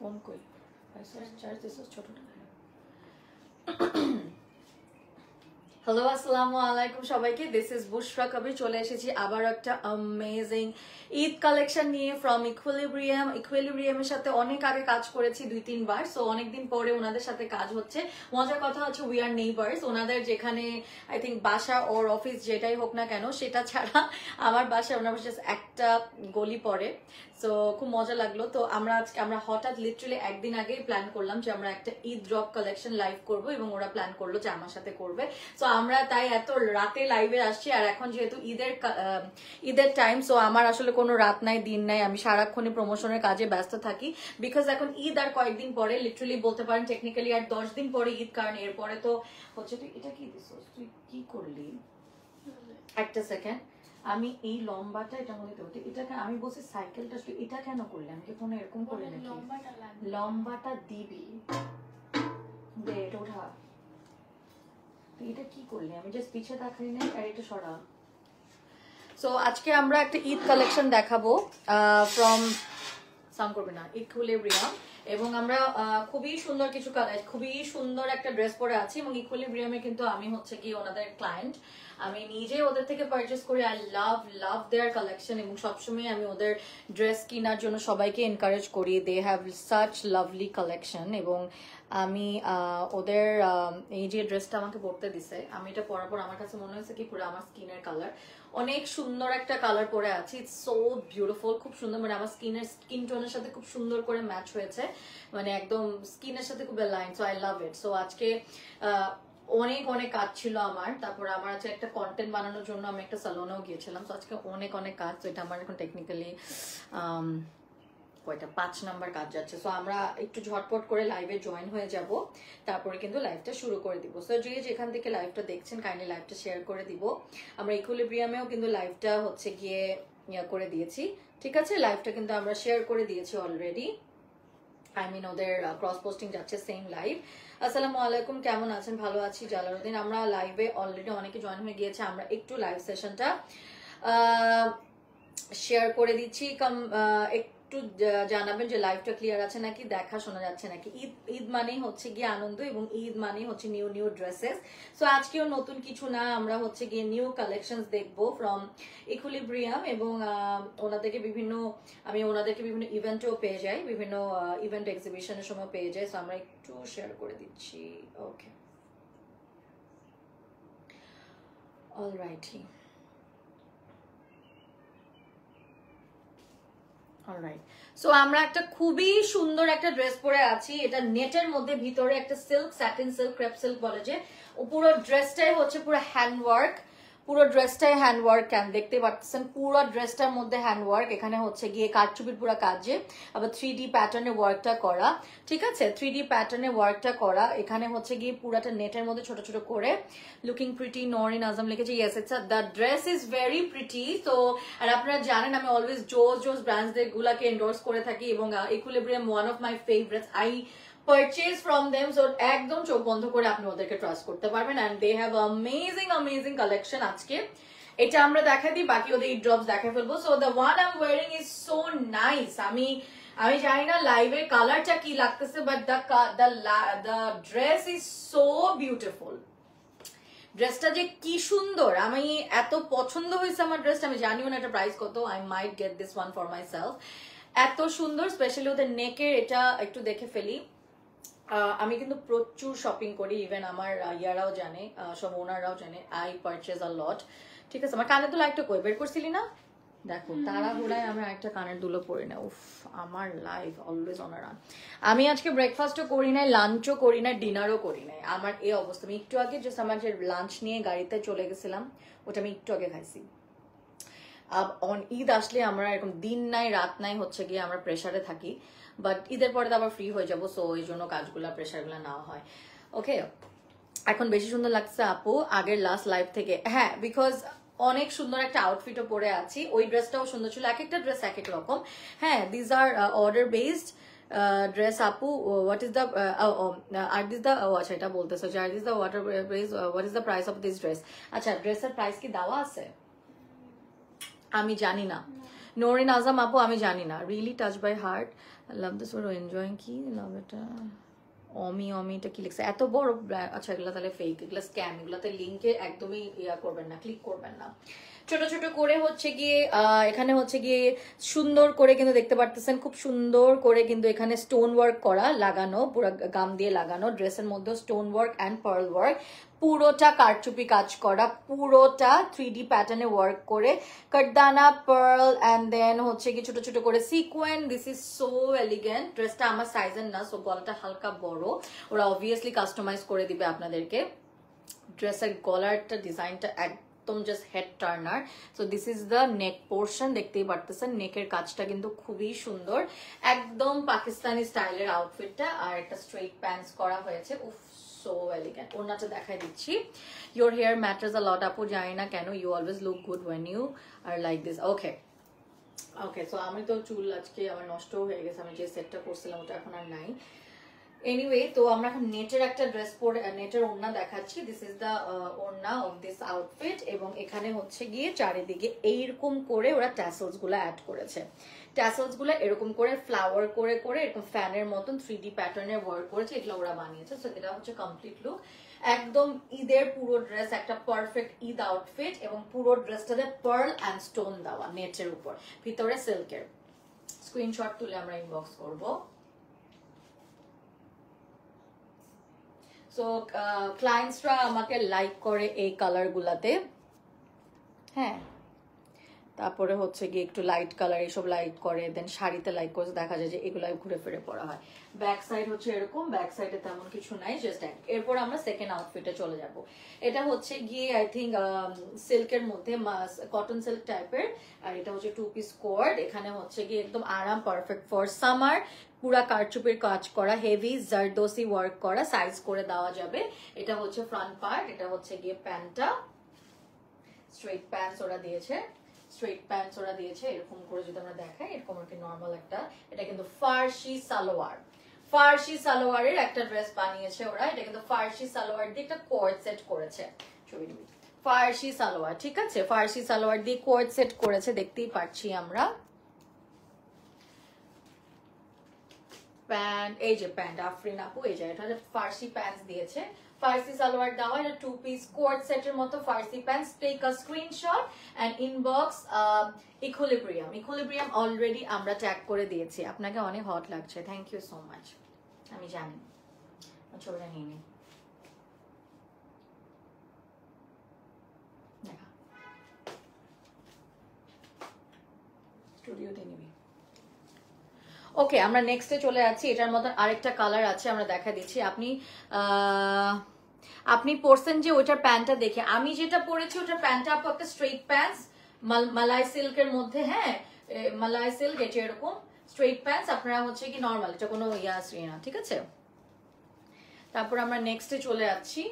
Phone কই charge this ছোটটা hello আসসালামু আলাইকুম সবাইকে দিস ইজ বুশরা কবির চলে এসেছি আবার একটা অ্যামেজিং ঈদ কালেকশন নিয়ে ফ্রম ইকুইলিব্রিয়ামের সাথে অনেক আগে কাজ করেছি 2-3 বার সো অনেকদিন পরে ওনাদের সাথে কাজ হচ্ছে মজার কথা হচ্ছে উই আর নেইবার্স ওনাদের যেখানে আই থিঙ্ক বাসা ওর অফিস যেটাই হোক না কেন সেটা ছাড়া আমার বাসা ওনার জাস্ট একটা গলি পড়ে সো খুব মজা লাগলো তো আমরা হঠাৎ লিটারালি একদিন আগেই প্ল্যান করলাম যে আমরা একটা ঈদ ড্রপ কালেকশন লাইভ করব এবং ওরা প্ল্যান করলো যে আমার সাথে করবে সো আমরা তাই এত রাতে লাইভে আসছি আর এখন যেহেতু ঈদের টাইম সো আমার আসলে কোনো রাত নাই দিন নাই আমি সারাক্ষণই প্রমোশনের কাজে ব্যস্ত থাকি বিকজ এখন ঈদ আর কয়েকদিন পরে লিটারালি বলতে পারেন টেকনিক্যালি আর 10 দিন পরে ঈদ কারণ এরপরে তো হচ্ছে তুই এটা কি দিস তুই কি করলি একটা সেকেন্ড আমি এই লম্বাটা এটার মধ্যে দেবো এটাকে আমি বলছি সাইকেলটা এটা কেন করলি আমি কি কোনো এরকম করে নাকি লম্বাটা দিবি দে এটা ওঠা এটা কি করলি আমি জাস্ট পিছে দেখাই নাই আর এটা সরা সো আজকে আমরা একটা ঈদ কালেকশন দেখাবো ফ্রম সাম করবে না ইকুইলিব্রিয়াম এবং আমরা খুবই সুন্দর কিছু খুবই সুন্দর একটা ড্রেস পরে আছি এবং ইকুইলিব্রিয়ামে কিন্তু আমি হচ্ছে কি ওনাদের ক্লায়েন্ট আমি নিজে ওদের থেকে পারচেস করি আই লাভ দেয়ার কালেকশন এবং সবসময় আমি ওদের ড্রেস কেনার জন্য সবাইকে এনকারেজ করি they have such lovely collection এবং আমি ওদের এই যে ড্রেসটা আমাকে পরতে দিছে আমি এটা পরার পর আমার কাছে মনে হয়েছে কি পুরো আমার স্কিনের কালার অনেক সুন্দর একটা কালার পরে আছে ইটস সো বিউটিফুল খুব সুন্দর মানে আমার স্কিন টোনের সাথে খুব সুন্দর করে ম্যাচ হয়েছে মানে একদম স্কিনের সাথে খুব align so I love it so আজকে অনেক কাজ ছিল আমার তারপর আমার আছে একটা কন্টেন্ট বানানোর জন্য আমি একটা সালনেও গিয়েছিলাম তো আজকে অনেক কাজ তো এটা আমার এখন টেকনিক্যালি কয়টা 5 নাম্বার কাজ যাচ্ছে সো আমরা একটু ঝটপট করে লাইভে জয়েন হয়ে যাব তারপরে কিন্তু লাইভটা শুরু করে দিব সো যে যেখান থেকে লাইভটা দেখছেন কাইন্ডলি লাইভটা শেয়ার করে দিব আমরা ইকুইলিব্রিয়ামেও কিন্তু লাইভটা হচ্ছে গিয়ে করে দিয়েছি ঠিক আছে লাইভটা কিন্তু আমরা শেয়ার করে দিয়েছি অলরেডি আই মিন ওদের ক্রস পোস্টিং যাচ্ছে সেম লাইভ আসসালামু আলাইকুম কেমন আছেন ভালো আছি জালালউদ্দিন আমরা লাইভে অলরেডি অনেকে জয়েন হয়ে গিয়েছে আমরা একটু লাইভ সেশনটা শেয়ার করে দিচ্ছি একটু জানাবেন যে লাইভটা ক্লিয়ার আছে নাকি দেখা শোনা যাচ্ছে নাকি ঈদ মানেই হচ্ছে গিয়ে আনন্দ এবং ঈদ মানেই হচ্ছে নিউ ড্রেসেস সো আজকেও নতুন কিছু না আমরা হচ্ছে গিয়ে নিউ কালেকশনস দেখবো ফ্রম ইকুইলিব্রিয়াম এবং আমি ওনাদেরকে বিভিন্ন ইভেন্টেও পেয়ে যাই বিভিন্ন ইভেন্ট এক্সিবিশনের সময় পেয়ে যাই সো আমরা একটু শেয়ার করে দিচ্ছি ওকে অলরাইটি অলরাইট সো আমরা একটা খুবই সুন্দর একটা ড্রেস পরে আছি এটা নেটের মধ্যে ভিতরে একটা silk satin silk crepe silk বলে যে পুরো ড্রেসটাই হচ্ছে পুরো হ্যান্ডওয়ার্ক পুরো ড্রেসটাই হ্যান্ডওয়ার্ক দেখতে পাচ্ছেন পুরো ড্রেসটার মধ্যে হ্যান্ডওয়ার্ক এখানে হচ্ছে গিয়ে কারচুপির পুরো কাজে আবার 3D প্যাটার্নে ওয়ার্কটা করা ঠিক আছে 3D প্যাটার্নে ওয়ার্কটা করা এখানে হচ্ছে গিয়ে পুরাটা নেটের মধ্যে ছোট ছোট করে লুকিং প্রিটি নরিন আজম লিখেছে yes it's the dress is very pretty তো আর আপনারা জানেন আমি অলওয়েজ জোস ব্র্যান্ডসদের গুলাকে এন্ডোর্স করে থাকি এবং equilibrium one of my favourites I purchase from them so একদম চোখ বন্ধ করে আপনি ওদেরকে ট্রাস্ট করতে পারবেন and they have amazing collection আজকে এটা আমরা দেখাই দিই বাকি ওদের এই ড্রপস দেখাই ফেলবো so the one I'm wearing is so nice আমি জানি না লাইভে কালারটা কি লাগতেছে but the dress is so beautiful ড্রেসটা যে কি সুন্দর আমি এত পছন্দ হয়েছে আমার ড্রেসটা আমি জানিও না এটা প্রাইস কত I might get this one for myself এত সুন্দর স্পেশালি ওদের নেকের এটা একটু দেখে ফেলি আমি কিন্তু প্রচুর শপিং করি ইভেন আমার ইয়ারাও জানে সব ওনাররাও জানে আই পারচেজ আ লট ঠিক আছে আমার কানের দুলো একটা কই বের করছিলি না দেখো তাড়াহুড়ায় আমি একটা কানের দুলো পরি না উফ আমার লাইফ অলওয়েজ অন রান আমি আজকে ব্রেকফাস্টও করি নাই লাঞ্চও করি নাই ডিনারও করি নাই আমার এই অবস্থা আমি একটু আগে জাস্ট আমার যে লাঞ্চ নিয়ে গাড়িতে চলে গেছিলাম ওটা আমি একটু আগে খাইছি ঈদ আসলে আমরা এরকম দিন নাই রাত নাই হচ্ছে গিয়ে আমরা প্রেসারে থাকি বাট ঈদের পরে তো আবার ফ্রি হয়ে যাবো সো এই জন্য কাজগুলা প্রেসারগুলা নেওয়া হয় ওকে এখন বেশি সুন্দর লাগছে আপু আগের লাস্ট লাইভ থেকে হ্যাঁ বিকজ অনেক সুন্দর একটা আউটফিটও পরে আছি ওই ড্রেসটাও সুন্দর ছিল এক একটা ড্রেস এক এক রকম হ্যাঁ this are order based dress apu what is the are this the acha eta boltecho are this the water price what is the price of this dress acha dress er price ki dawa ase আমি জানি না নোরিন আজম আপু আমি জানি না, really touch by heart, love this were enjoying, কি love এটা অমিটা কি লিখছে এত বড়, আচ্ছা এগুলো তাহলে ফেক, এগুলো স্ক্যাম, এগুলোতে লিঙ্কে একদমই ইয়া করবেন না, ক্লিক করবেন না। ছোট ছোট করে হচ্ছে গিয়ে এখানে হচ্ছে গিয়ে সুন্দর করে কিন্তু দেখতে পারতেছেন, খুব সুন্দর করে কিন্তু এখানে স্টোন ওয়ার্ক করা লাগানো, পুরো গাম দিয়ে লাগানো, ড্রেসের মধ্যে stone work and pearl work, পুরোটা কারচুপি কাজ করা, পুরোটা 3D প্যাটার্নে ওয়ার্ক করে, কাটদানা পার্ল অ্যান্ড দেন হচ্ছে কি ছোট ছোট করে sequence. This is so elegant. ড্রেসটা আমার সাইজের না, সো গলাটা হালকা বড়, ওরা অবভিয়াসলি কাস্টমাইজ করে দিবে আপনাদেরকে। ড্রেসের গলারটা ডিজাইনটা একদম just head Turner. So this is the neck portion, দেখতেই পারতেছেন নেকের কাজটা কিন্তু খুবই সুন্দর, একদম পাকিস্তানি স্টাইলের আউটফিটটা। আর একটা স্ট্রেট প্যান্টস করা হয়েছে, উফ সো এলিগেন্ট। ওনাটা দেখাই দিচ্ছি। Your hair matters a lot আপু, জানি না কেন, you always look good when you are like this. Okay okay, so আমি তো চুল আজকে আমার নষ্ট হয়ে গেছে, আমি যে সেটটা করছিলাম ওটা এখন আর নাই। এনিওয়ে, তো আমরা এখন নেটের একটা ড্রেস পরে, নেটের ওড়না দেখাচ্ছি। দিস ইজ দ্য ওড়না অফ দিস আউটফিট, এবং এখানে হচ্ছে গিয়ে চারিদিকে এইরকম করে ওরা ট্যাসেলস গুলো অ্যাড করেছে। ট্যাসেলস গুলো এরকম করে ফ্লাওয়ার করে করে এরকম ফ্যানের মতন 3D প্যাটার্নের ওয়ার্ক করেছে, এগুলো ওরা বানিয়েছে। সো এটা হচ্ছে কমপ্লিট লুক, একদম ঈদের পুরো ড্রেস, একটা পারফেক্ট ঈদ আউটফিট, এবং পুরো ড্রেসটাতে পার্ল অ্যান্ড স্টোন দেওয়া নেটের উপর, ভিতরে সিল্কের। স্ক্রিনশট তুলে আমরা ইনবক্স করবো। সো ক্লায়েন্টসরা আমাকে লাইক করে এই কালার গুলাতে, হ্যাঁ, তারপরে হচ্ছে গিয়ে একটু লাইট কালার এসব লাইক করে, দেন শাড়িতে লাইক করে, দেখা যায় যে এগুলো ঘুরে ফিরে পরা হয়। ব্যাক সাইড হচ্ছে এরকম, ব্যাক সাইডে তেমন কিছু নাই, জাস্ট এক। এরপর আমরা সেকেন্ড আউটফিটে চলে যাব। এটা হচ্ছে গিয়ে আই থিঙ্ক সিল্কের মধ্যে, কটন সিল্ক টাইপের, আর এটা হচ্ছে 2 পিস কোয়ার্ড। এখানে হচ্ছে গিয়ে একদম আরাম, পারফেক্ট ফর সামার, পুরা কারচুপির কাজ করা, হেভি জারদোসি ওয়ার্ক করা, সাইজ করে দেওয়া যাবে। এটা হচ্ছে ফ্রন্ট পার্ট, এটা হচ্ছে গিয়ে প্যান্টটা, স্ট্রেট প্যান্টস ওরা দিয়েছে, স্ট্রেট প্যান্টস ওরা দিয়েছে। এরকম করে যদি আমরা দেখাই, এরকম আর কি নর্মাল একটা, এটা কিন্তু ফার্সি সালোয়ার, ফার্সি সালোয়ারের একটা ড্রেস বানিয়েছে ওরা। এটা কিন্তু ফার্সি সালোয়ার দিয়ে একটা কোয়ার্ড সেট করেছে, ছবি নিবি, ফার্সি সালোয়ার, ঠিক আছে, ফার্সি সালোয়ার দিয়ে কোয়ার্ড সেট করেছে, দেখতেই পাচ্ছি আমরা। প্যান্ট, এই যে প্যান্ট, আফরিন আপু এই যে এটা ফার্সি প্যান্টস দিয়েছে, ফার্সি সালোয়ার দেওয়া, এটা 2 পিস কোয়ার্ড সেটের মতো farshi pants. Take a screenshot and inbox Equilibrium. Equilibrium already আমরা ট্যাগ করে দিয়েছি। আপনাকে অনেক হট লাগছে, থ্যাংক ইউ সো মাচ, আমি জানি। ছবিটা নিয়ে নিই, দেখা স্টুডিওতে নিবি। ওকে, আমরা নেক্সটে চলে যাচ্ছি। এটার মতন আরেকটা কালার আছে, আমরা দেখা দিচ্ছি। আপনি পরছেন যে ওইটার প্যান্টটা দেখে, আমি যেটা পরেছি ওটার প্যান্টটা আপু একটা স্ট্রেট প্যান্টস, মালাই সিল্কের মধ্যে, হ্যাঁ মালাই সিল্ক, এটা এরকম স্ট্রেট প্যান্টস। আপনারা হচ্ছে কি নর্মাল, এটা কোনো ইয়াস না, ঠিক আছে। তারপর আমরা নেক্সটে চলে যাচ্ছি।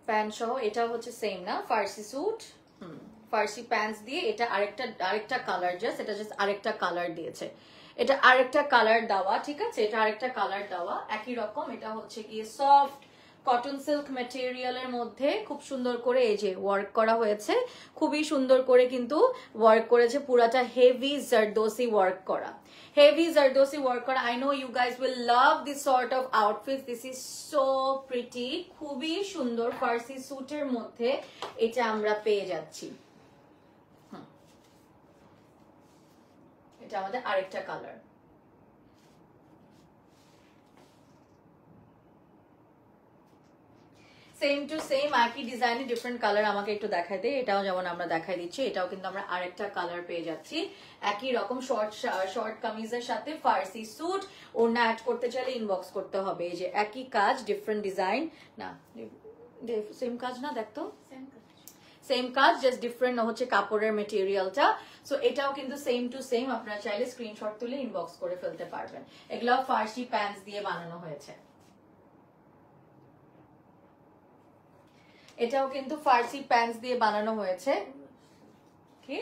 প্যান্ট সহ, এটা হচ্ছে সেম না, ফার্সি স্যুট, ফার্সি প্যান্টস দিয়ে, এটা আরেকটা কালার, জাস্ট এটা জাস্ট আরেকটা কালার দিয়েছে, এটা আরেকটা কালার দেওয়া, ঠিক আছে, এটা আরেকটা কালার দেওয়া, একই রকম। এটা হচ্ছে গিয়ে সফট কটন সিল্ক ম্যাটেরিয়ালের মধ্যে খুব সুন্দর করে এই যে ওয়ার্ক করা হয়েছে, খুবই সুন্দর করে কিন্তু ওয়ার্ক করেছে, পুরাটা হেভি জারদোসি ওয়ার্ক করা, হেভি জারদোসি ওয়ার্ক করা। I know you guys will love this sort of outfit, this is so pretty, খুবই সুন্দর ফার্সি স্যুটের মধ্যে এটা আমরা পেয়ে যাচ্ছি। এটা আমাদের আরেকটা কালার। সেম টু সেম, একই ডিজাইনে ডিফারেন্ট কালার আমাকে একটু দেখাই দে। এটাও যেমন আমরা দেখাই দিচ্ছি, এটাও কিন্তু আমরা আরেকটা কালার পেয়ে যাচ্ছি, একই রকম শর্ট কামিজের সাথে ফার্সি স্যুট। ওড়না অ্যাড করতে চাইলে ইনবক্স করতে হবে। এই যে একই কাজ, ডিফারেন্ট ডিজাইন, না সেম কাজ না, দেখতো সেম কাজ, জাস্ট ডিফারেন্ট হচ্ছে কাপড়ের মেটেরিয়ালটা। সো এটাও কিন্তু সেম টু সেম, আপনারা চাইলে স্ক্রিনশট তুলে ইনবক্স করে ফেলতে পারবেন। এগুলো ফার্সি প্যান্টস দিয়ে বানানো হয়েছে, এটাও কিন্তু ফার্সি প্যান্টস দিয়ে বানানো হয়েছে। কি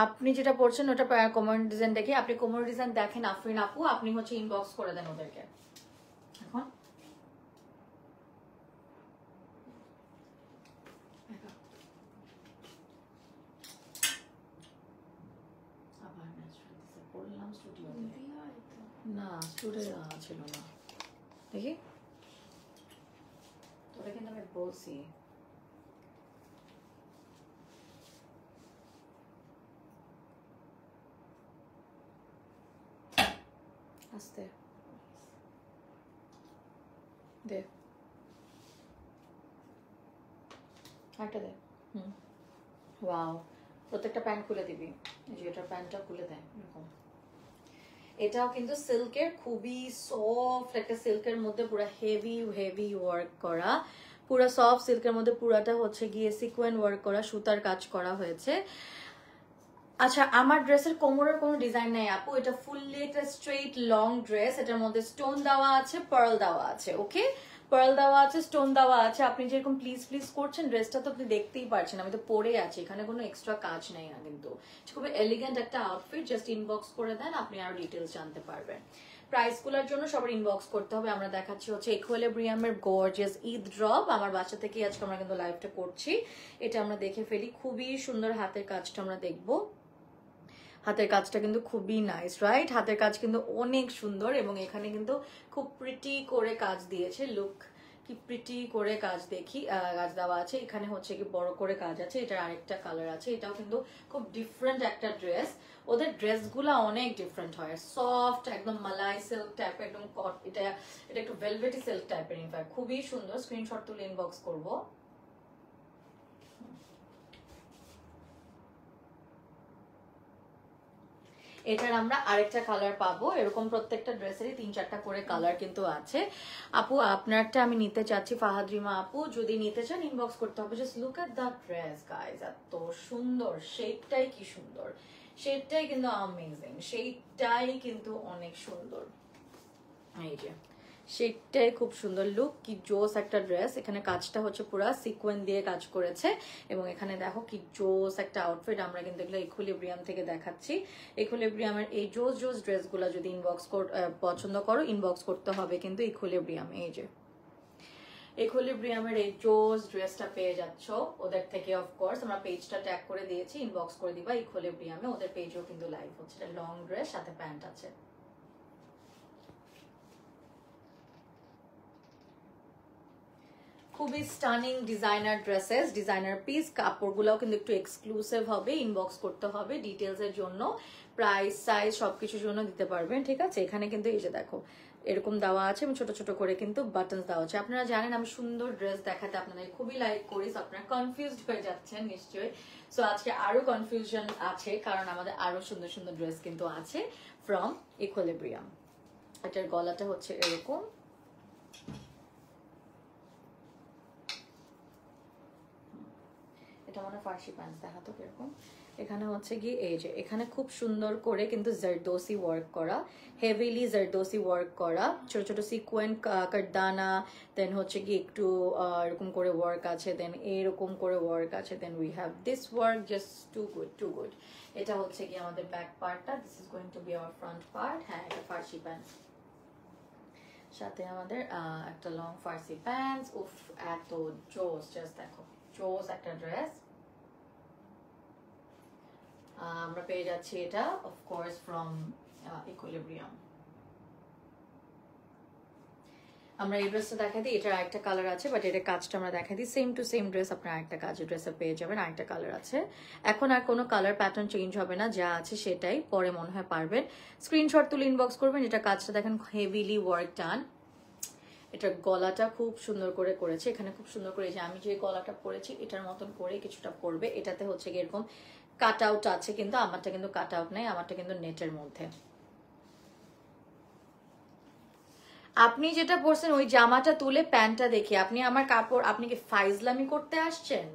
আপনি যেটা পড়ছেন ওটা কোমর ডিজাইন দেখে, আপনি কোমর ডিজাইন দেখেন আফরিন আপু, আপনি হচ্ছে ইনবক্স করে দেন ওদেরকে। এখন বললাম স্টুডিওতে না, স্টুডিও ছিল না, দেখি তোরা কিন্তু আমি বলছি আস্তে দে, একটা দে। ওয়াও, প্রত্যেকটা প্যান্ট খুলে দিবি, এই যে এটার প্যান্টটা খুলে দেয় এরকম। এটাও কিন্তু সিল্কের, খুবই সফট একটা সিল্কের মধ্যে পুরো হেভি হেভি ওয়ার্ক করা, পুরো সফট সিল্কের মধ্যে পুরাটা হচ্ছে গিয়ে সিকোয়েন্স ওয়ার্ক করা, সুতার কাজ করা হয়েছে। আচ্ছা, আমার ড্রেসের কোমরের কোনো ডিজাইন নাই আপু, এটা ফুললি একটা স্ট্রেট লং ড্রেস, এটার মধ্যে স্টোন দেওয়া আছে, পার্ল দেওয়া আছে, ওকে পার্ল দেওয়া আছে, স্টোন দেওয়া আছে। আপনি যেরকম প্লিজ প্লিজ করছেন ড্রেসটা তো আপনি দেখতেই পারছেন, আমি তো পরে আছি, এখানে কোনো এক্সট্রা কাজ নেই না, কিন্তু খুবই এলিগেন্ট একটা আউটফিট। জাস্ট ইনবক্স করে দেন, আপনি আরো ডিটেলস জানতে পারবেন। প্রাইসগুলোর জন্য সবার ইনবক্স করতে হবে। আমরা দেখাচ্ছি হচ্ছে ইকুইলিব্রিয়ামের গর্জিয়াস ঈদ ড্রপ, আমার বাসা থেকেই আজকে আমরা কিন্তু লাইভটা করছি। এটা আমরা দেখে ফেলি, খুবই সুন্দর হাতের কাজটা আমরা দেখবো। হাতের কাজটা কিন্তু খুবই নাইস, রাইট? হাতের কাজ কিন্তু অনেক সুন্দর, এবং এখানে কিন্তু খুব প্রিটি করে কাজ দিয়েছে। লুক কি প্রিটি করে কাজ দেখি, কাজ দেওয়া আছে। এখানে হচ্ছে কি বড় করে কাজ আছে, এটার আরেকটা কালার আছে। এটাও কিন্তু খুব ডিফারেন্ট একটা ড্রেস, ওদের ড্রেসগুলো অনেক ডিফারেন্ট হয়, সফট একদম মালাই সিল্ক টাইপের, একদম এটা এটা একটু ভেলভেটি সিল্ক টাইপের, ইনফ্যাক্ট খুবই সুন্দর। স্ক্রিনশট তুলে ইনবক্স করবো। এটার আমরা আরেকটা কালার পাবো, এরকম প্রত্যেকটা ড্রেসেরই 3-4টা করে কালার কিন্তু আছে। আপু আপনারটা আমি নিতে চাচ্ছি, ফাহাদ্রিমা আপু যদি নিতে চান ইনবক্স করতে হবে। Just look at the dress guys, এত সুন্দর, শেপটাই কি সুন্দর, শেপটাই কিন্তু অ্যামেজিং, শেপটাই কিন্তু অনেক সুন্দর। এই যে শেপটাই খুব সুন্দর, লুক কি জোস একটা ড্রেস। এখানে কাজটা হচ্ছে পুরা সিকোয়েন্স দিয়ে কাজ করেছে, এবং এখানে দেখো কি জোস একটা আউটফিট। আমরা কিন্তু এগুলো ইকুইলিব্রিয়াম থেকে দেখাচ্ছি। ইকুইলিব্রিয়ামের এই জোস জোস ড্রেসগুলো যদি ইনবক্স পছন্দ করো, ইনবক্স করতে হবে কিন্তু ইকুইলিব্রিয়াম। এই যে ইকুইলিব্রিয়ামের এই জোস ড্রেসটা পেয়ে যাচ্ছ ওদের থেকে। অফকোর্স আমরা পেজটা ট্যাগ করে দিয়েছি, ইনবক্স করে দিবা ইকুইলিব্রিয়ামে, ওদের পেজও কিন্তু লাইভ হচ্ছে। এটা লং ড্রেস, সাথে প্যান্ট আছে। খুবই stunning designer dresses, designer piece. কাপড়গুলোও কিন্তু একটু এক্সক্লুসিভ হবে, ইনবক্স করতে হবে ডিটেলসের জন্য। প্রাইস সাইজ সবকিছুর জন্য দিতে পারবেন, ঠিক আছে? এখানে কিন্তু এই যে দেখো এরকম দেওয়া আছে, এবং ছোট ছোট করে কিন্তু বাটনস দেওয়া আছে। আপনারা জানেন আমি সুন্দর ড্রেস দেখাতে আপনাদের খুবই লাইক করি, আপনারা কনফিউজড হয়ে যাচ্ছেন নিশ্চয়ই। সো আজকে আরো কনফিউশন আছে, কারণ আমাদের আরো সুন্দর সুন্দর ড্রেস কিন্তু আছে ফ্রম ইকুইলিব্রিয়াম। এটার গলাটা হচ্ছে এরকম, এটা মানে ফার্সি প্যান্টস, দেখাতো কিরকম। এখানে হচ্ছে কি এই যে এখানে খুব সুন্দর করে কিন্তু জারদোসি ওয়ার্ক করা, হেভিলি জারদোসি ওয়ার্ক করা, ছোট ছোট সিকোয়েন্স কাটদানা, দেন হচ্ছে কি একটু এরকম করে ওয়ার্ক আছে, দেন এরকম করে ওয়ার্ক আছে, then we have this work, just too good too good. এটা হচ্ছে কি আমাদের ব্যাক পার্টটা, this is going to be our front part. হ্যাঁ, এটা ফার্সি প্যান্টস, সাথে আমাদের একটা লং ফার্সি প্যান্টস। উফ এত জোস, জাস্ট দেখো জোস একটা ড্রেস। আমরা পেয়ে যাচ্ছি এটা অফকোর্স ফ্রম ইকুইলিব্রিয়াম। আমরা এই ড্রেসটা দেখাই দিই, এটার আরেকটা কালার আছে, বাট এটার কাজটা আমরা দেখাই দিই। সেম টু সেম ড্রেস আপনার আরেকটা কাজের ড্রেসে পেয়ে যাবেন, আরেকটা কালার আছে। এখন আর কোনো কালার প্যাটার্ন চেঞ্জ হবে না, যা আছে সেটাই, পরে মনে হয় পারবেন। স্ক্রিনশট তুলে ইনবক্স করবেন। এটা কাজটা দেখেন হেভিলি ওয়ার্ক ডান। এটার গলাটা খুব সুন্দর করে করেছে, এখানে খুব সুন্দর করে, যে আমি যে গলাটা পরেছি এটার মতন করে কিছুটা পরবে। এটাতে হচ্ছে কি এরকম কাট আউট আছে, কিন্তু আমারটা কিন্তু কাট আউট নেই, আমারটা কিন্তু নেটের মধ্যে। আপনি যেটা পরছেন ওই জামাটা তুলে প্যান্টটা দেখে আপনি আমার কাপড়, আপনি কি ফাইজলামি করতে আসছেন?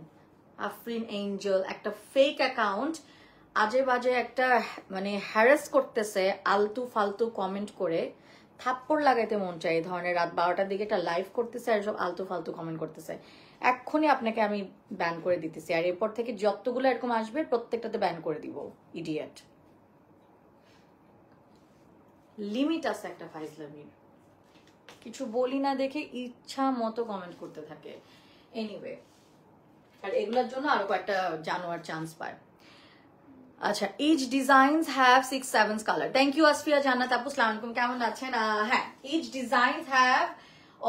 আফরিন এঞ্জেল একটা ফেক অ্যাকাউন্ট আজে বাজে একটা মানে হ্যারাস করতেছে আলতু ফালতু কমেন্ট করে, থাপ্পড় লাগাইতে মন চাই। এই ধরনের রাত 12টার দিকে একটা লাইভ করতেছে আর সব আলতু ফালতু কমেন্ট করতেছে। এক্ষুনি আপনাকে আমি ব্যান করে দিতেছি, আর এরপর থেকে যতগুলো এরকম আসবে প্রত্যেকটাতে ব্যান করে দিব। ইডিয়েট। লিমিট আছে একটা ফাইজলামির। কিছু বলি না দেখে ইচ্ছা মতো কমেন্ট করতে থাকে। এনিওয়ে, আর এগুলোর জন্য আরো কয়েকটা জানোয়ার চান্স পায়। আচ্ছা, each designs have 6-7 color. Thank you Asfia জান্নাত আপু, আসসালামু আলাইকুম, কেমন আছেন? হ্যাঁ, each designs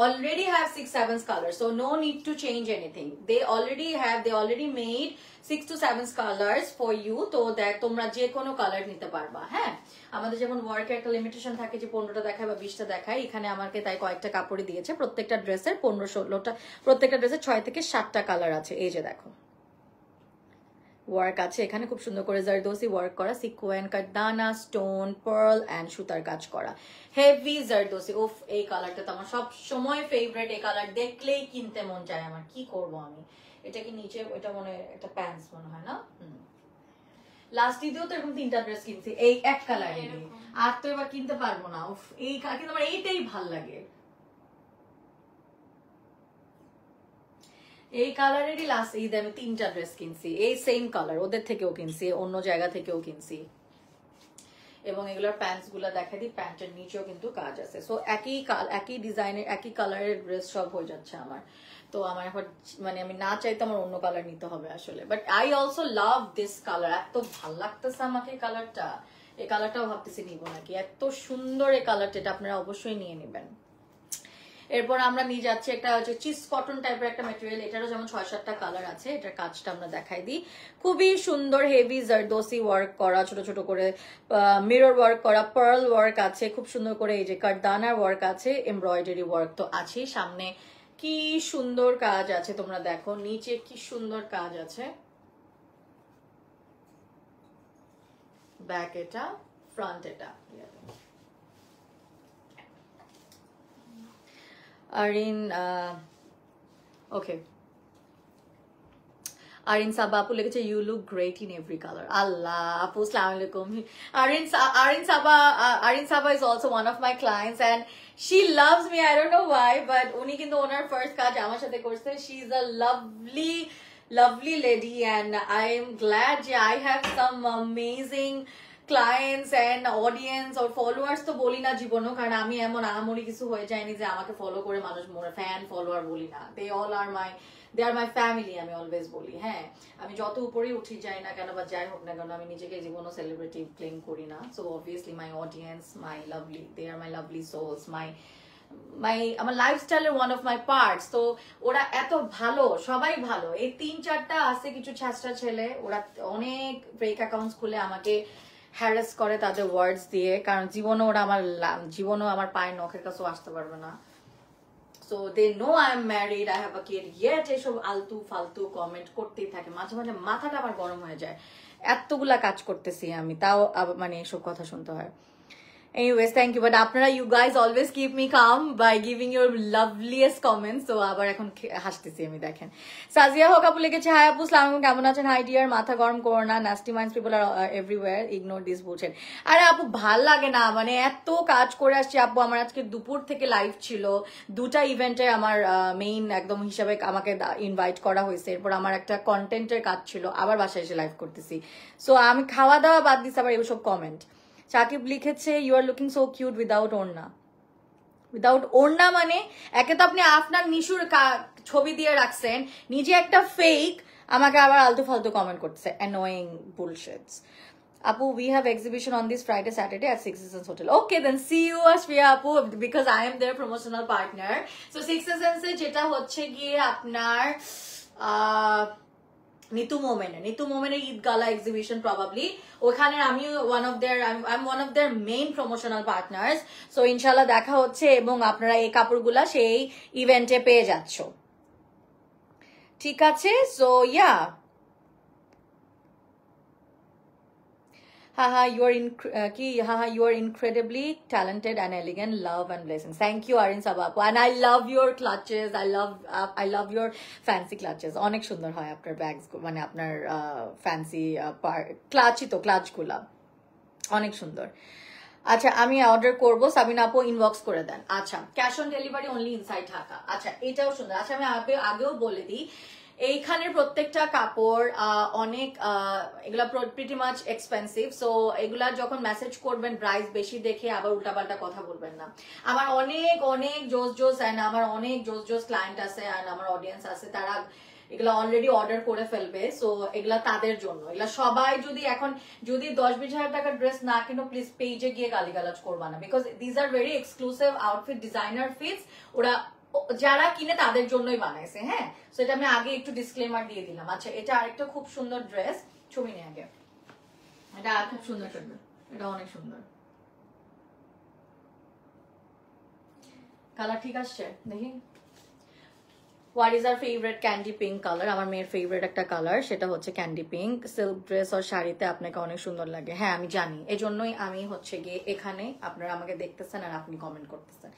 already have 6-7 colors, so no need to change anything. They already made 6-7 colors for you, তো দেখ তোমরা যে কোনো কালার নিতে পারবা। হ্যাঁ, আমাদের যেমন ওয়ার্কের একটা লিমিটেশন থাকে যে 15টা দেখায় বা 20টা দেখায়, এখানে আমাকে তাই কয়েকটা কাপড়ই দিয়েছে। প্রত্যেকটা ড্রেসের 15-16টা, প্রত্যেকটা ড্রেসের 6 থেকে 7টা কালার আছে। এই যে দেখো ওয়ার্ক আছে এখানে, খুব সুন্দর করে জারদোসি ওয়ার্ক করা, সিকোয়েন, কাটদানা, স্টোন, পার্ল এন্ড সুতার কাজ করা, হেভি জারদোসি। উফ, এই কালারটা তো আমার সব সময় ফেভারিট। এই কালার দেখলেই কিনতে মন চায় আমার। কি করব আমি? এটা কি নিচে, এটা মনে একটা প্যান্টস মনে হয় না? লাস্ট ঈদেও তো এরকম 3টা ড্রেস কিনছি এই এক কালারে, আর তো এবার কিনতে পারবো না। উফ, এই কিন্তু আমার এইটাই ভাল লাগে। এই কালারেরই লাস্ট ঈদে আমি 3টা ড্রেস কিনছি, এই সেম কালার। ওদের থেকেও কিনছি, অন্য জায়গা থেকেও কিনছি। এবং এগুলোর প্যান্টস গুলা দেখা দিই, প্যান্টের নিচেও কিন্তু কাজ আছে। সো একই ডিজাইনের একই কালারের ড্রেস সব হয়ে যাচ্ছে আমার। তো আমার এখন মানে আমি না চাইতে আমার অন্য কালার নিতে হবে আসলে। But I also love this colour. এত ভাল লাগতেছে আমাকে এই কালারটা। এই কালারটাও ভাবতেছি নিব নাকি। এত সুন্দর এই কালারটা, এটা আপনারা অবশ্যই নিয়ে নেবেন। এরপর আমরা নিয়ে যাচ্ছি একটা হচ্ছে চিজ কটন টাইপের একটা ম্যাটেরিয়াল। এটারও যেমন 6-7টা কালার আছে। এটার কাজটা আমরা দেখাই দিই। খুবই সুন্দর হেভি জারদোসি ওয়ার্ক করা, ছোট ছোট করে মিরর ওয়ার্ক করা, পার্ল ওয়ার্ক আছে খুব সুন্দর করে, এই যে কারদানার ওয়ার্ক আছে, এমব্রয়ডারি ওয়ার্ক তো আছে। সামনে কি সুন্দর কাজ আছে তোমরা দেখো, নিচে কি সুন্দর কাজ আছে। ব্যাক এটা, ফ্রন্ট এটা। আরিন ওকে, আরিন সাবা আপু লিখেছে you look great in every colour. Allah আপু, আসসালামু আলাইকুম। Arin Saba is also one of my clients and she loves me. I don't know why, but উনি কিন্তু ওনার ফার্স্ট কাজ আমার সাথে করছে। She is a lovely lady and I am glad যে I have some amazing clients and audience or followers তো বলি না জীবনও, কারণ আমি এমন আহামরি কিছু হয়ে যায়নি যে আমাকে ফলো করে মানুষ মোর ফ্যান ফলোয়ার বলি না। they are my family আমি অলওয়েজ বলি। হ্যাঁ, আমি যত উপরে উঠি যাই না কেন বা যাই হোক না কেন, আমি নিজেকে জীবনও সেলিব্রিটি ক্লেম করি না। So obviously my audience, my lovely, they are my lovely souls, আমার লাইফস্টাইলের ওয়ান অফ মাই পার্টস। তো ওরা এত ভালো, সবাই ভালো। এই 3-4টা আছে কিছু ছাত্রা ছেলে, ওরা অনেক ফেক অ্যাকাউন্টস খুলে আমাকে হ্যারাস করে তাদের ওয়ার্ডস দিয়ে, কারণ জীবনও আমার পায়ের নখের কাছেও আসতে পারবে না। So they know I am married, I have a kid, yet এসব আলতু ফালতু কমেন্ট করতেই থাকে। মাঝে মাঝে মাথাটা আমার গরম হয়ে যায়। এতগুলা কাজ করতেছি আমি, তাও মানে এসব কথা শুনতে হয়। Anyways, thank you. But আপনারা, you guys always keep me calm by giving your loveliest comments. So আবার এখন হাসতেছি আমি, দেখেন। সাজিয়া হক আপু লিখেছে হাই আপু, আসসালামু আলাইকুম, কেমন আছেন? হাই ডিয়ার, মাথা গরম করো না, nasty minds people are everywhere, ignore this বলছেন। আরে আপু ভাল লাগে না, মানে এত কাজ করে আসছি আপু। আমার আজকে দুপুর থেকে লাইভ ছিল, 2টা ইভেন্টে আমার মেইন একদম হিসাবে আমাকে ইনভাইট করা হয়েছে। এরপর আমার একটা কন্টেন্টের কাজ ছিল, আবার বাসায় এসে লাইভ করতেছি। সো আমি খাওয়া দাওয়া বাদ দিচ্ছি, আবার এসব কমেন্ট। সাকিব লিখেছে you are looking so cute without ওড়না। উইদাউট ওড়না মানে একে তো আপনি আপনার নিশুর ছবি দিয়ে রাখছেন, নিজে একটা ফেক, আমাকে আবার আলতু ফালতু কমেন্ট করতেছে, annoying bullshits. Apu, we have exhibition on this Friday, Saturday at Six Seasons Hotel. Okay, then see you, Ashfiya Apu, because I am their promotional partner. So Six Seasons যেটা হচ্ছে গিয়ে আপনার নিতু মোমেনের ঈদ গালা এক্সিবিশন প্রবাবলি। ওখানে আমি one of their main promotional partners. So ইনশাল্লাহ দেখা হচ্ছে, এবং আপনারা এই কাপড়গুলা সেই ইভেন্টে পেয়ে যাচ্ছ, ঠিক আছে? So yeah, you are incredibly talented and elegant. Love and blessings. Thank you, Arin Sabapu. And I love your clutches. I love your fancy clutches. অনেক সুন্দর হয় আপনার ব্যাগস, মানে আপনার ফ্যান্সি ক্লাচই তো, ক্লাচ গুলা অনেক সুন্দর। আচ্ছা আমি অর্ডার করব, সাবিনা আপু ইনবক্স করে দেন। আচ্ছা cash on delivery only inside Dhaka. আচ্ছা এটাও সুন্দর। আচ্ছা আমি আগেও বলে দিই, এইখানের প্রত্যেকটা কাপড় অনেক এগুলা প্রিটি মাচ এক্সপেন্সিভ। সো এগুলা যখন মেসেজ করবেন প্রাইস বেশি দেখে আবার উল্টাপাল্টা কথা বলবেন না। আমার অনেক অনেক জোস অ্যান্ড আমার অনেক জোস ক্লায়েন্ট আছে অ্যান্ড আমার অডিয়েন্স আছে, তারা এগুলা অলরেডি অর্ডার করে ফেলবে। সো এগুলা তাদের জন্য, এগুলা সবাই যদি এখন যদি 10-20 হাজার টাকার ড্রেস না কিনো, প্লিজ পেজে গিয়ে গালিগালাজ করবা না, because these are very exclusive outfit, designer fits, ওরা যারা কিনে তাদের জন্যই বানাইছে। হ্যাঁ, সো এটা আমি আগে একটু ডিসক্লেমার দিয়ে দিলাম। আচ্ছা এটা আরেকটা খুব সুন্দর ড্রেস, ছবি নিয়ে আগে, এটা খুব সুন্দর সুন্দর, এটা অনেক সুন্দর কালার। ঠিক আসছে দেখি। What is your favourite? Candy pink colour, আমার মেয়ের ফেভারিট একটা কালার, সেটা হচ্ছে ক্যান্ডি পিঙ্ক। সিল্ক ড্রেস আর শাড়িতে আপনাকে অনেক সুন্দর লাগে। হ্যাঁ আমি জানি, এই জন্যই আমি হচ্ছে গিয়ে এখানে আপনারা আমাকে দেখতেছেন আর আপনি কমেন্ট করতেছেন,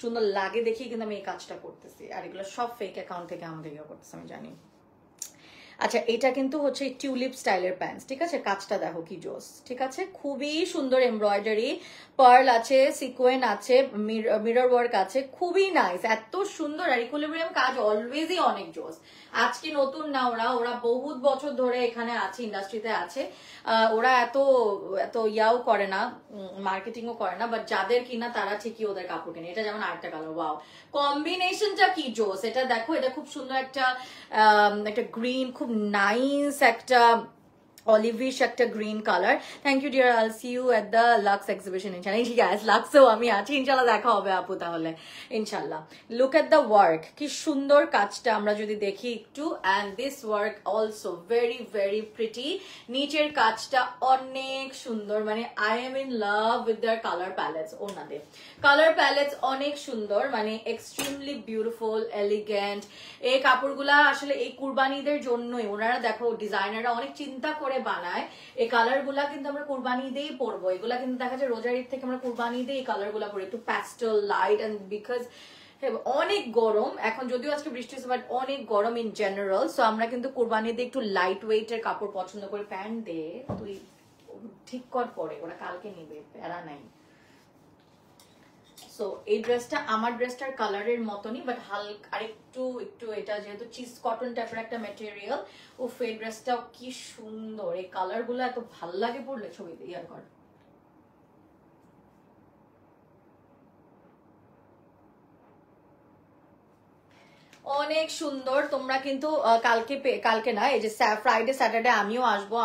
সুন্দর লাগে দেখি কিন্তু আমি এই কাজটা করতেছি। আর এগুলো সব ফেক অ্যাকাউন্ট থেকে আমাকে ইয়ে করতেছে, আমি জানি। আচ্ছা এটা কিন্তু হচ্ছে টিউলিপ স্টাইলের প্যান্টস, ঠিক আছে? কাজটা দেখো কি জোস, ঠিক আছে? খুবই সুন্দর এমব্রয়ডারি, পার্ল আছে, সিকোয়েন আছে, মিরর ওয়ার্ক আছে, খুবই নাইস, এত সুন্দর। আর ইকুইলিব্রিয়াম কাজ অলওয়েজই অনেক জোস। আজকে নতুন না, ওরা ওরা বহুত বছর ধরে এখানে আছে, ইন্ডাস্ট্রিতে আছে। ওরা এত এত ইয়াও করে না, মার্কেটিংও করে না, বাট যাদের কিনা তারা ঠিকই ওদের কাপড় কেনে। এটা যেমন আরেকটা কালার, ওয়াও কম্বিনেশনটা কি জোস, এটা দেখো, এটা খুব সুন্দর একটা একটা গ্রিন, খুব নাইস একটা অলিভিশ একটা green colour. Thank you dear, I'll see you at the Lux exhibition ইনশাল্লাহ। গ্যাস লাক্সেও আমি আছি, ইনশাল্লাহ দেখা হবে আপু তাহলে ইনশাল্লাহ। লুক এট দ্য ওয়ার্ক, কি সুন্দর কাজটা আমরা যদি দেখি একটু, and this work also very very pretty. নিচের কাজটা অনেক সুন্দর, মানে I am in love with their colour pallets. ওনাদের কালার প্যালেটস অনেক সুন্দর, মানে এক্সট্রিমলি বিউটিফুল, এলিগেন্ট। এই কাপড়গুলা আসলে এই কুরবানিদের জন্যই ওনারা, দেখো ডিজাইনাররা অনেক চিন্তা করে বানায়। এই কালার গুলা কিন্তু আমরা কুরবানি দিয়েই পরবো, এগুলা কিন্তু দেখা যায় রোজার ঈদ থেকে আমরা কুরবানি দিয়ে এই কালার গুলা পরি, একটু প্যাস্টেল লাইট, এন্ড বিকজ অনেক গরম এখন, যদিও আজকে বৃষ্টি হচ্ছে, বাট অনেক গরম ইন জেনারেল। সো আমরা কিন্তু কুরবানি দিয়ে একটু লাইট ওয়েটের কাপড় পছন্দ করি। প্যান্ট দে তুই ঠিক কর, পরে ওরা কালকে নিবে, প্যারা নাই। সো এই ড্রেসটা আমার ড্রেসটার কালারের মতনই, বাট হালকা আরেকটু একটু, এটা যেহেতু চিজ কটন টাইপের একটা ম্যাটেরিয়াল। ও এই ড্রেসটাও কি সুন্দর, এই কালার গুলো এত ভাল লাগে পড়লে, ছবিতে ইয়ার কর। অনেক সুন্দর। তোমরা কিন্তু কালকে না, এই যে ফ্রাইডে স্যাটারডে আমিও আসবো,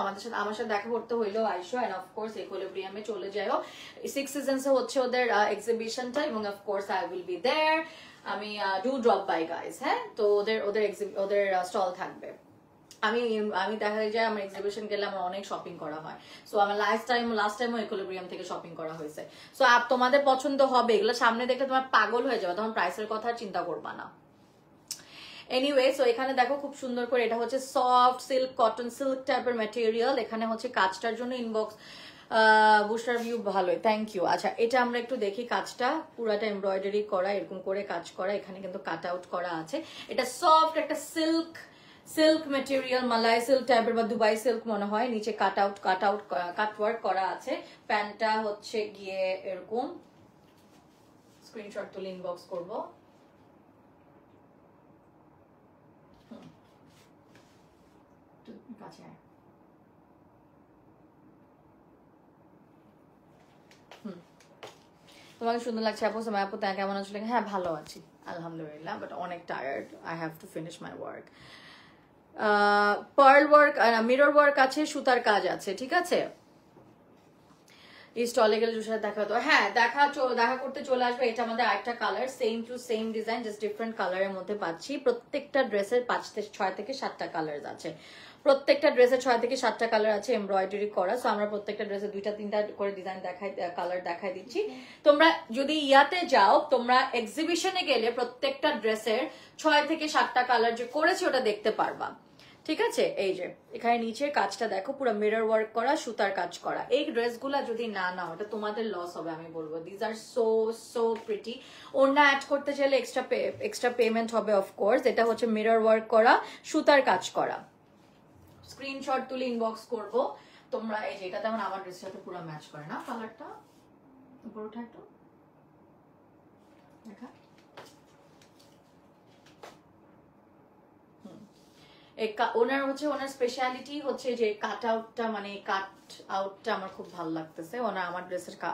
আমার সাথে দেখা করতে হইলেও আইসো, এন্ড অফকোর্স ইকুইলিব্রিয়ামে চলে যাও। 6 সিজনসে হচ্ছে ওদের এক্সিবিশনটা, এবং of course I will be there. আমি ডু ড্রপ বাই গাইস। হ্যাঁ, তো ওদের স্টল থাকবে। আমি আমি দেখা যায় আমার এক্সিবিশন গেলে আমার অনেক শপিং করা হয়। সো আমার লাস্ট টাইমও ইকুইলিব্রিয়াম থেকে শপিং করা হয়েছে। সো তোমাদের পছন্দ হবে, এগুলো সামনে দেখলে তোমার পাগল হয়ে যাবে, তখন প্রাইসের কথা চিন্তা করবা না। এনিওয়ে, সো এখানে দেখো খুব সুন্দর করে, এটা হচ্ছে সফট সিল্ক, কটন সিল্ক টাইপের ম্যাটেরিয়াল। এখানে হচ্ছে কাজটার জন্য ইনবক্স বুস্টার ভিউ ভালোই, থ্যাংক ইউ। আচ্ছা এটা আমরা একটু দেখি কাজটা, পুরাটা এমব্রয়ডারি করা, এরকম করে কাজ করা, এখানে কিন্তু কাট আউট করা আছে। এটা সফট একটা সিল্ক ম্যাটেরিয়াল, মালাই সিল্ক টাইপের বা দুবাই সিল্ক মনে হয়। নিচে কাটওয়ার্ক করা আছে। প্যান্টটা হচ্ছে গিয়ে এরকম, স্ক্রিনশট তুলে ইনবক্স করবো। কাছে তোমাকে সুন্দর লাগছে আপু, সময় আপু তা কেমন আছো? হ্যাঁ ভালো আছি আলহামদুলিল্লাহ, বাট অনেক tired, I have to finish my work. Pearl work, mirror work আছে, সুতার কাজ আছে, ঠিক আছে? এই স্টলে গেলে সাথে দেখা হতো। হ্যাঁ দেখা করতে চলে আসবে। এটা আমাদের আরেকটা colour, same to same design, just different কালারের মধ্যে পাচ্ছি। প্রত্যেকটা ড্রেসের 6 থেকে 7টা কালার আছে, প্রত্যেকটা ড্রেসের 6 থেকে 7টা কালার আছে এমব্রয়ডারি করা। সো আমরা প্রত্যেকটা ড্রেসে 2-3টা করে ডিজাইন কালার দেখাই দিচ্ছি। তোমরা যদি ইয়াতে যাও, তোমরা এক্সিবিশনে গেলে প্রত্যেকটা ড্রেসের 6 থেকে 7টা কালার যে করেছে ওটা দেখতে পারবা, ঠিক আছে? এই যে এখানে নিচের কাজটা দেখো, পুরো মিরর ওয়ার্ক করা, সুতার কাজ করা। এই ড্রেসগুলা যদি না নাও, এটা তোমাদের লস হবে, আমি বলবো। These are so pretty. ওড়না অ্যাড করতে চাইলে এক্সট্রা পেমেন্ট হবে অফকোর্স। এটা হচ্ছে মিরর ওয়ার্ক করা, সুতার কাজ করা। স্ক্রিনশট তুলে ইনবক্স করবো তোমরা। এই যে এটা তেমন আমার ড্রেসের সাথে পুরো ম্যাচ করে না কালারটা, উপর ওঠা একটু দেখা। ওনার হচ্ছে ওনার স্পেশালিটি হচ্ছে যে কাট আউটটা, মানে কাট আউটটা আমার খুব ভালো লাগতেছে ওনার।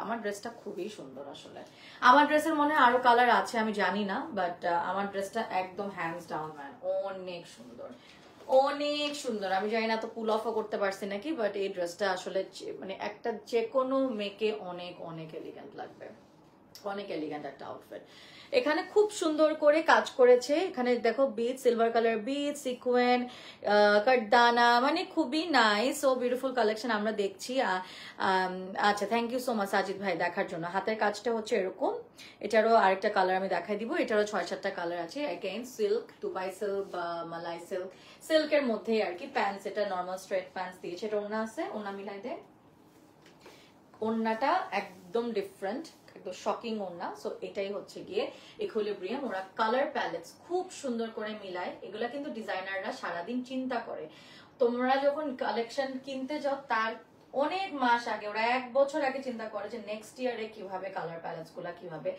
আমার ড্রেসটা খুবই সুন্দর আসলে। আমার ড্রেসের মনে হয় আরো কালার আছে আমি জানি না, বাট আমার ড্রেসটা একদম হ্যান্ডস ডাউন ম্যান, অনেক সুন্দর, অনেক সুন্দর। আমি জানি না তো পুল অফও করতে পারছি নাকি, বাট এই ড্রেসটা আসলে মানে একটা যে কোনো মেয়েকে অনেক অনেক এলিগেন্ট লাগবে, অনেক এলিগেন্ট একটা আউটফিট। এখানে খুব সুন্দর করে কাজ করেছে, এখানে দেখো bead, silver colour bead, sequin, কাটদানা, মানে খুবই নাইস ও বিউটিফুল কালেকশন আমরা দেখছি। আচ্ছা, thank you so much Sajid ভাই দেখার জন্য। হাতের কাজটা হচ্ছে এরকম, এটারও আরেকটা কালার আমি দেখাই দিব, এটারও 6-7টা কালার আছে। অ্যাগেন সিল্ক, দুবাই সিল্ক বা মালাই সিল্ক, সিল্কের মধ্যেই আর কি। প্যান্টস এটা নর্মাল স্ট্রেট প্যান্টস দিয়েছে, এটা ওড়না আছে, ওড়না মিলাই দে। ওড়নাটা একদম ডিফারেন্ট, একদম শকিং ওড়না। সো এটাই হচ্ছে গিয়ে ইকুইলিব্রিয়াম। ওরা কালার প্যালেটস খুব সুন্দর করে মিলায়, এগুলা কিন্তু ডিজাইনাররা সারাদিন চিন্তা করে। তোমরা যখন কালেকশন কিনতে যাও তার অনেক মাস আগে, ওরা 1 বছর আগে চিন্তা করে যে নেক্সট ইয়ারে কিভাবে কালার প্যালেটস গুলা কিভাবে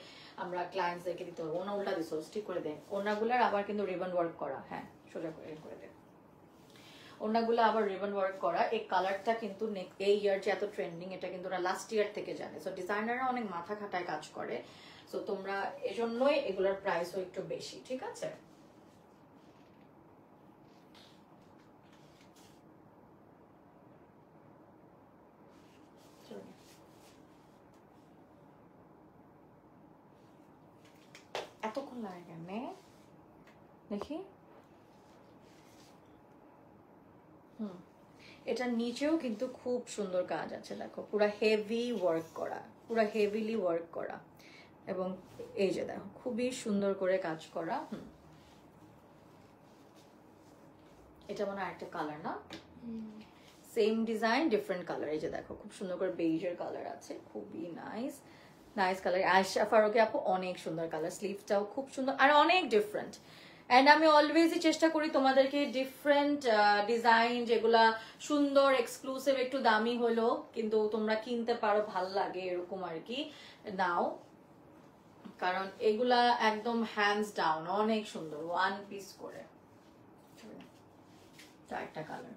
আমরা ক্লায়েন্টসদেরকে দিতে পারবো। ওনা উল্টা দিছো, ঠিক করে দেয়। ওনাগুলার আবার কিন্তু রিবন ওয়ার্ক করা, হ্যাঁ সোজা করে দেয়। ওনাগুলো আবার রিবন ওয়ার্ক করা। এই কালারটা কিন্তু এই ইয়ার যে এত ট্রেন্ডিং, এটা কিন্তু ওরা লাস্ট ইয়ার থেকে জানে। সো ডিজাইনাররা অনেক মাথা খাটায় কাজ করে। সো তোমরা এজন্যই এগুলোর প্রাইসও একটু বেশি, ঠিক আছে। এতক্ষণ লাগে কেন দেখি। এটার নিচেও কিন্তু খুব সুন্দর কাজ আছে, দেখো পুরা হেভি ওয়ার্ক করা, পুরা হেভিলি ওয়ার্ক করা, এবং এই যে দেখো খুবই সুন্দর করে কাজ করা। এটা মনে হয় একটা কালার না, সেম ডিজাইন ডিফারেন্ট কালার। এই যে দেখো খুব সুন্দর করে বেজের কালার আছে, খুবই nice nice colour. Ayesha Faruqui আপু অনেক সুন্দর কালার, স্লিভটাও খুব সুন্দর আর অনেক ডিফারেন্ট। অ্যান্ড আমি অলওয়েজই চেষ্টা করি তোমাদেরকে ডিফারেন্ট ডিজাইন যেগুলা সুন্দর, এক্সক্লুসিভ, একটু দামি হলো কিন্তু তোমরা কিনতে পারো, ভাল লাগে এরকম আর কি নাও, কারণ এগুলা একদম হ্যান্ডস ডাউন অনেক সুন্দর, ওয়ান পিস করে। চারটা কালার,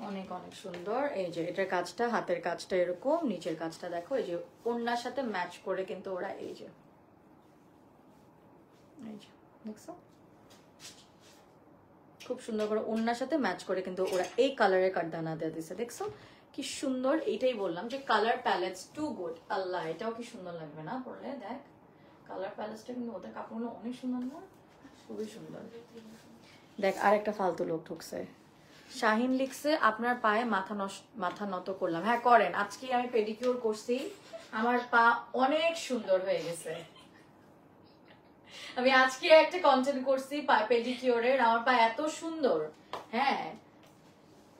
অনেক অনেক সুন্দর। এই যে এটার কাজটা, হাতের কাজটা এরকম, নিচের কাজটা দেখো এই যে ওড়নার সাথে ম্যাচ করে কিন্তু ওরা এই যে দেখছো খুব সুন্দর করে ওড়নার সাথে ম্যাচ করে কিন্তু ওরা এই কালারের কাটদানা দিয়ে দিছে, দেখছো কি সুন্দর। এইটাই বললাম যে কালার প্যালেটস টু গুড। আল্লাহ, এটাও কি সুন্দর লাগবে না পরলে। দেখ কালার প্যালেটসটা কিন্তু ওদের কাপড়গুলো অনেক সুন্দর না, খুবই সুন্দর। দেখ আরেকটা ফালতু লোক ঢুকছে, শাহিন লিখছে আপনার পায়ে মাথা নত করলাম। হ্যাঁ করেন, আজকে আমি পেডিকিউর করছি, আমার পা অনেক সুন্দর হয়ে গেছে। আমি আজকে একটা কন্টেন্ট করছি পেডিকিউরের, আমার পা এত সুন্দর, হ্যাঁ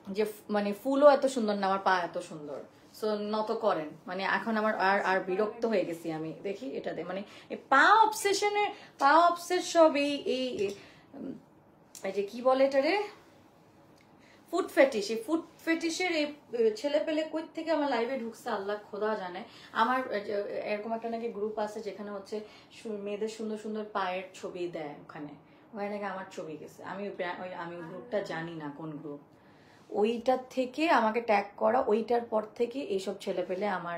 যে মানে ফুলও এত সুন্দর না, আমার পা এত সুন্দর। সো নত করেন, মানে এখন আমার আর বিরক্ত হয়ে গেছি আমি। দেখি এটাতে মানে পা অবসেশন সব এই যে কি বলে এটা রে, ফুড ফেটিশ। এই ফুড ফেটিশের এই ছেলে পেলে কই থেকে আমার লাইভে ঢুকছে আল্লাহ খোদা জানে। আমার এরকম একটা নাকি গ্রুপ আছে যেখানে হচ্ছে মেয়েদের সুন্দর সুন্দর পায়ের ছবি দেয়, ওখানে নাকি আমার ছবি গেছে। আমি গ্রুপটা জানি না কোন গ্রুপ, ওইটার থেকে আমাকে ট্যাগ করা, ওইটার পর থেকে এইসব ছেলে পেলে আমার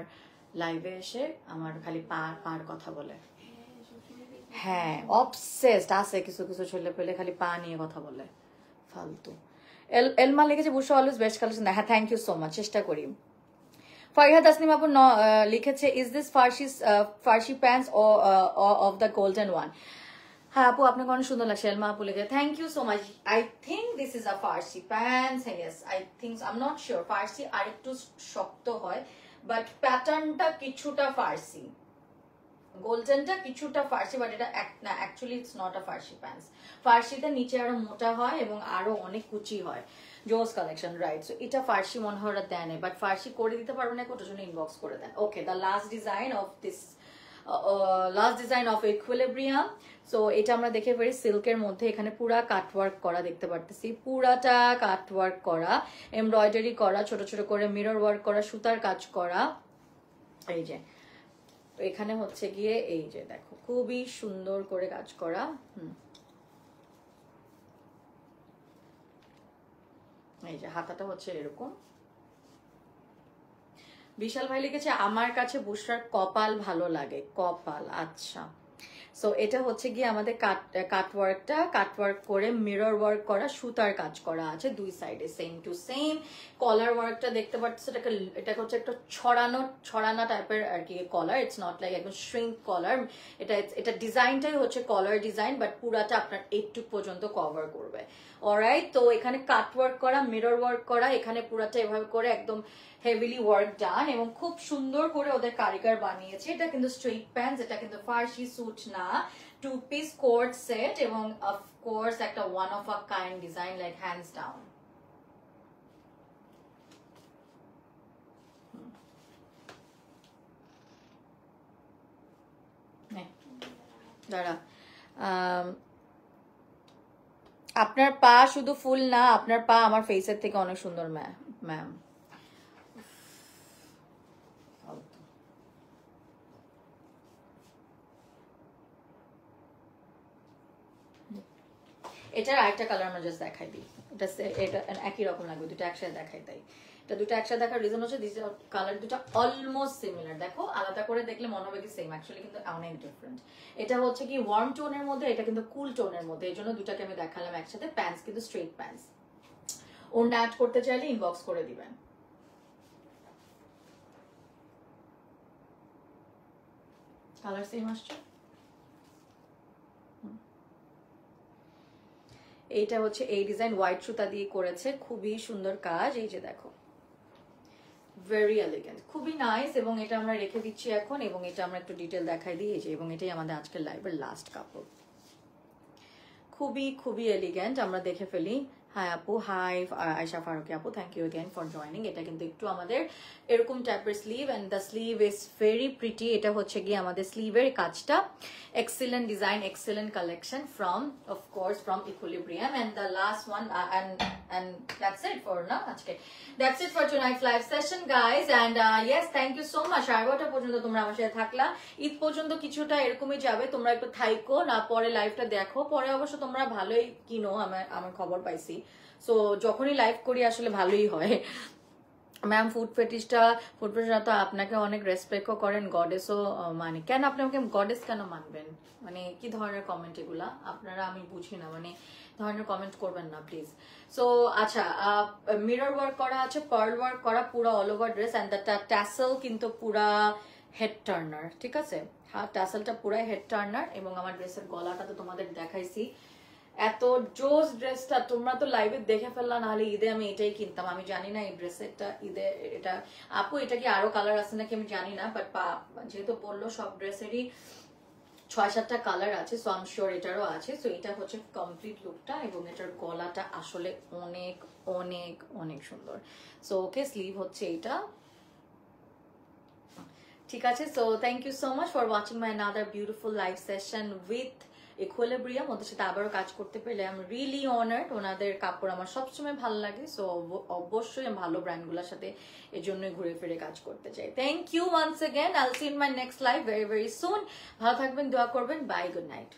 লাইভে এসে আমার খালি পার কথা বলে। হ্যাঁ অবসেসড আছে কিছু কিছু ছেলে পেলে খালি পা নিয়ে কথা বলে, ফালতু। এলমা লিখেছে বুশা অলওয়েজ বেস্ট কালেকশন। হ্যাঁ থ্যাংক ইউ সো মাচ, চেষ্টা করি। ফারিহা তাসনিম আপু লিখেছে is this farshi pants of the golden one. হ্যাঁ আপু আপনাকে অনেক সুন্দর লাগছে। এলমা আপু লিখেছে thank you so much. I think this is a farshi pants. Yes I think, I am not sure. Farshi আর একটু শক্ত হয়, বাট প্যাটার্নটা কিছুটা ফার্সি, গোল্ডেনটা কিছুটা ফার্সি, বাট এটা না, actually it's not a farshi pants. ফার্সিতে নিচে আরো মোটা হয় এবং আরো অনেক কুচি হয়। জোস কালেকশন, রাইট। সো এটা ফার্সি মনে হয় ওরা দেয় না, বাট ফার্সি করে দিতে পারবো না, ওটার জন্য ইনবক্স করে দেন। Okay, the last design of this last design of Equilibrium. So এটা আমরা দেখে পারি সিল্কের মধ্যে, এখানে পুরা কাটওয়ার্ক করা দেখতে পারতেছি, পুরাটা কাটওয়ার্ক করা, এমব্রয়ডারি করা, ছোট ছোট করে মিরর ওয়ার্ক করা, সুতার কাজ করা। এই যে এখানে হচ্ছে গিয়ে এই যে দেখো খুবই সুন্দর করে কাজ করা। এই যে হাতাটা হচ্ছে এরকম। বিশাল ভাই লিখেছে আমার কাছে বুশরার কপাল ভালো লাগে, কপাল, আচ্ছা। সো এটা হচ্ছে গিয়ে আমাদের কাটওয়ার্ক করে মিরর ওয়ার্ক করা, সুতার কাজ করা আছে দুই সাইডে সেম টু সেম। কলার ওয়ার্কটা দেখতে পাচ্ছ, এটা হচ্ছে একটা ছড়ানো টাইপের আর কি কলার, ইটস নট লাইক একদম শ্রিঙ্ক কলার। এটা ডিজাইনটাই হচ্ছে কলার ডিজাইন, বাট পুরাটা আপনার এইটুক পর্যন্ত কভার করবে। অলরাইট, তো এখানে কাটওয়ার্ক করা, মিরর ওয়ার্ক করা, এখানে পুরাটা এভাবে করে একদম হেভিলি ওয়ার্ক ডান, এবং খুব সুন্দর করে ওদের কারিগর বানিয়েছে। এটা কিন্তু স্ট্রেট প্যান্টস, এটা কিন্তু ফার্সি স্যুট না, 2 পিস কোট সেট, এবং অফকোর্স একটা one of a kind design, like hands down. দাঁড়া, আপনার পা শুধু ফুল না, আপনার পা আমার ফেসের থেকে অনেক সুন্দর ম্যাম। এটার আরেকটা কালার আমরা জাস্ট দেখাই দিই, এটা একই রকম লাগবে, দুটো একসাথে দেখাই। তাই এটা দুটো একসাথে দেখার রিজন হচ্ছে দিস কালার দুটো অলমোস্ট সিমিলার। দেখো আলাদা করে দেখলে মনে হবে কি সেম, অ্যাকচুয়ালি কিন্তু অনেক ডিফারেন্ট। এটা হচ্ছে কি ওয়ার্ম টোনের মধ্যে, এটা কিন্তু কুল টোনের মধ্যে, এই জন্য দুটাকে আমি দেখালাম একসাথে। প্যান্টস কিন্তু স্ট্রেট প্যান্টস। ওটা অ্যাড করতে চাইলে ইনবক্স করে দিবেন। কালার সেম আসছে। এইটা হচ্ছে এই ডিজাইন হোয়াইট সুতা দিয়ে করেছে, খুবই সুন্দর কাজ। এই যে দেখো ভেরি এলিগেন্ট, খুবই নাইস। এবং এটা আমরা রেখে দিচ্ছি এখন, এবং এটা আমরা একটু ডিটেল দেখাই দিই। এই যে, এবং এটাই আমাদের আজকের লাইভের লাস্ট কাপড়। খুবই খুবই এলিগেন্ট, আমরা দেখে ফেলি। হাই আপু, হাই আয়শা ফারুকি আপু, thank you again for joining. এটা কিন্তু একটু আমাদের এরকম টাইপের sleeve, and the sleeve is very pretty. এটা হচ্ছে গিয়ে আমাদের স্লিভের কাজটা excellent design, excellent collection from of course from Equilibrium. And the last one, and that's it for না আজকে, that's it for tonight's live session guys, and yes, thank you so much। 12:30 পর্যন্ত তোমরা আমার সাথে থাকলা, ঈদ পর্যন্ত কিছুটা এরকমই যাবে, তোমরা একটু থাইকো না, পরে লাইভটা দেখো। পরে অবশ্য তোমরা ভালোই কিনো, আমার খবর পাইছি। সো যখনই লাইভ করি আসলে ভালোই হয়। ম্যাম ফুড ফেটিশটা তো আপনাকে অনেক রেসপেক্টও করেন, গডেসও মানে। কেন আপনি আমাকে গডেস কেন মানবেন? মানে কি ধরনের কমেন্ট এগুলা আপনারা, আমি বুঝি না, মানে ধরনের কমেন্ট করবেন না প্লিজ। সো আচ্ছা, মিরর ওয়ার্ক করা আছে, পার্ল ওয়ার্ক করা পুরো all over dress, and the tassel কিন্তু পুরা হেড টার্নার, ঠিক আছে? হ্যাঁ, ট্যাসেলটা পুরাই হেড টার্নার। এবং আমার ড্রেসের গলাটা তো তোমাদের দেখাইছি, এত জোস ড্রেসটা তোমরা তো লাইভে দেখে ফেললা, নাহলে ঈদে আমি এটাই কিনতাম। আমি জানি না এই ড্রেসেরটা ঈদে, এটা আপু এটা কি আরো কালার আছে নাকি আমি জানি না, বাট যেহেতু বললো সব ড্রেসেরই 6-7টা কালার আছে, সো আই এম শিওর এটারও আছে। সো এটা হচ্ছে কমপ্লিট লুকটা, এবং এটার গলাটা আসলে অনেক অনেক অনেক সুন্দর। সো ওকে, স্লিভ হচ্ছে এটা, ঠিক আছে? So thank you so much for watching my another beautiful live session with Equilibrium. ওদের সাথে আবারও কাজ করতে পেরে আই এম রিয়েলি অনার্ড। ওনাদের কাপড় আমার সবসময় ভালো লাগে, সো অবশ্যই আমি ভালো ব্র্যান্ডগুলোর সাথে এর জন্যই ঘুরে ফিরে কাজ করতে চাই। Thank you once again, I'll see in my next live very very soon. ভালো থাকবেন, দোয়া করবেন, বাই, গুড নাইট।